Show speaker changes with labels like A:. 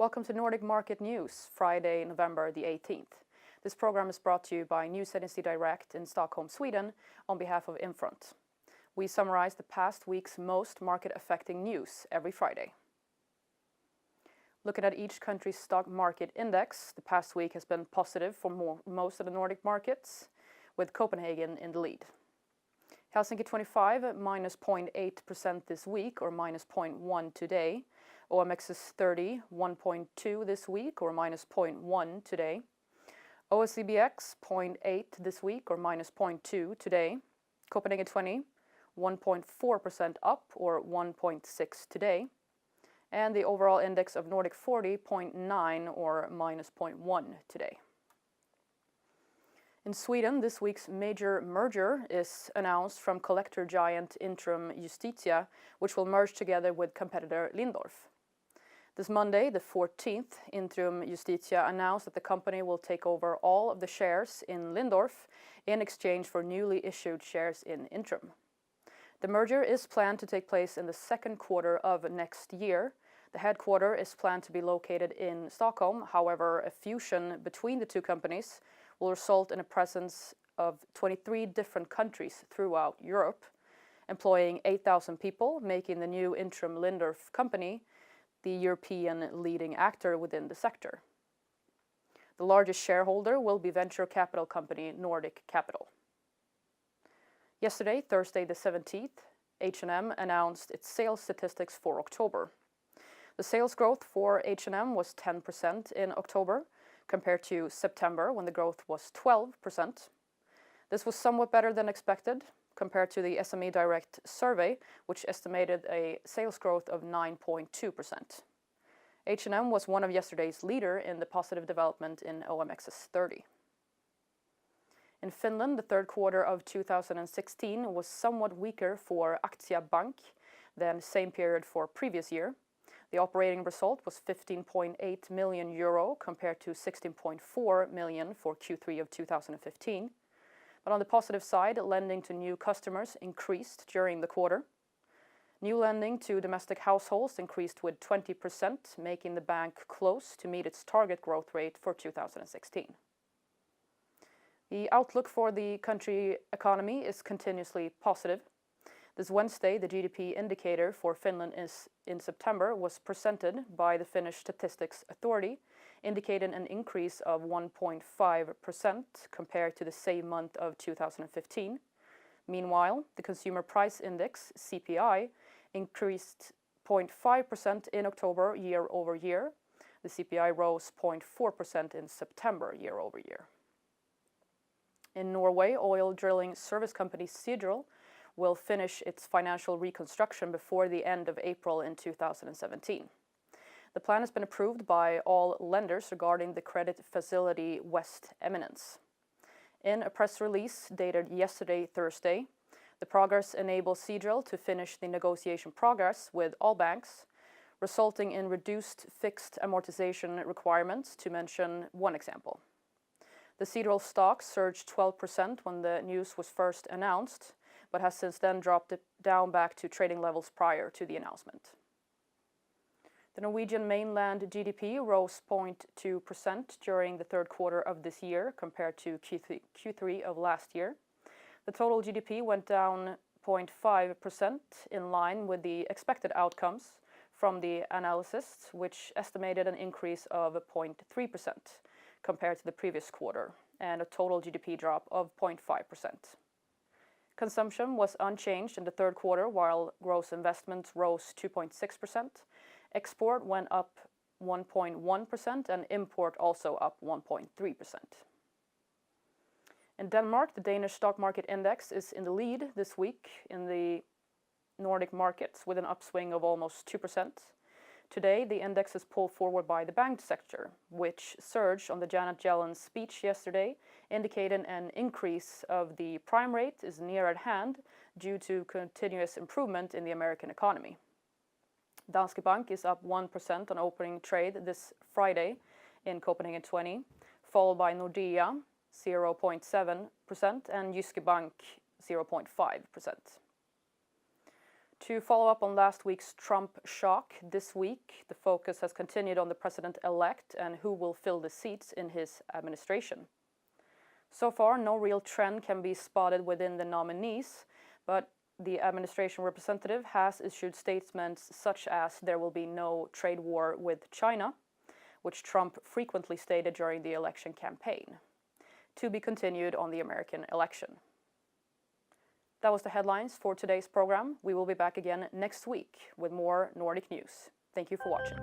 A: Welcome to Nordic Market News, Friday, November the 18th. This program is brought to you by Nyhetsbyrån Direkt in Stockholm, Sweden, on behalf of Infront. We summarize the past week's most market-affecting news every Friday. Looking at each country's stock market index, the past week has been positive for most of the Nordic markets, with Copenhagen in the lead. Helsinki 25 minus 0.8% this week, or minus 0.1 today. OMXS 30 1.2 this week, or minus 0.1 today. OSCBX 0.8 this week, or minus 0.2 today. Copenhagen 20 1.4% up, or 1.6 today. And the overall index of Nordic 40 0.9, or minus 0.1 today. In Sweden, this week's major merger is announced from collector giant Intrum Justitia, which will merge together with competitor Lindorff. This Monday, the 14th, Intrum Justitia announced that the company will take over all of the shares in Lindorff in exchange for newly issued shares in Intrum. The merger is planned to take place in the second quarter of next year. The headquarters is planned to be located in Stockholm. However, a fusion between the two companies will result in a presence of 23 different countries throughout Europe, employing 8,000 people, making the new Intrum Lindorff company the European leading actor within the sector. The largest shareholder will be venture capital company Nordic Capital. Yesterday, Thursday the 17th, H&M announced its sales statistics for October. The sales growth for H&M was 10% in October, compared to September, when the growth was 12%. This was somewhat better than expected, compared to the SME Direct survey, which estimated a sales growth of 9.2%. H&M was one of yesterday's leader in the positive development in OMXS 30. In Finland, the third quarter of 2016 was somewhat weaker for Aktia Bank than the same period for previous year. The operating result was 15.8 million euro compared to 16.4 million for Q3 of 2015. But on the positive side, lending to new customers increased during the quarter. New lending to domestic households increased with 20%, making the bank close to meet its target growth rate for 2016. The outlook for the country economy is continuously positive. This Wednesday, the GDP indicator for Finland in September was presented by the Finnish Statistics Authority, indicating an increase of 1.5% compared to the same month of 2015. Meanwhile, the Consumer Price Index, CPI, increased 0.5% in October year over year. The CPI rose 0.4% in September year over year. In Norway, oil drilling service company Seadrill will finish its financial reconstruction before the end of April in 2017. The plan has been approved by all lenders regarding the credit facility West Eminence. In a press release dated yesterday, Thursday, the progress enables Seadrill to finish the negotiation progress with all banks, resulting in reduced fixed amortization requirements, to mention one example. The Seadrill stock surged 12% when the news was first announced, but has since then dropped it down back to trading levels prior to the announcement. The Norwegian mainland GDP rose 0.2% during the third quarter of this year compared to Q3 of last year. The total GDP went down 0.5% in line with the expected outcomes from the analysts, which estimated an increase of 0.3% compared to the previous quarter, and a total GDP drop of 0.5%. Consumption was unchanged in the third quarter, while gross investments rose 2.6%. Export went up 1.1% and import also up 1.3%. In Denmark, the Danish stock market index is in the lead this week in the Nordic markets with an upswing of almost 2%. Today, the index is pulled forward by the bank sector, which surged on the Janet Yellen's speech yesterday, indicating an increase of the prime rate is near at hand due to continuous improvement in the American economy. Danske Bank is up 1% on opening trade this Friday in Copenhagen 20, followed by Nordea 0.7% and Jyske Bank 0.5%. To follow up on last week's Trump shock, this week the focus has continued on the president-elect and who will fill the seats in his administration. So far, no real trend can be spotted within the nominees, but the administration representative has issued statements such as there will be no trade war with China, which Trump frequently stated during the election campaign, to be continued on the American election. That was the headlines for today's program. We will be back again next week with more Nordic news. Thank you for watching.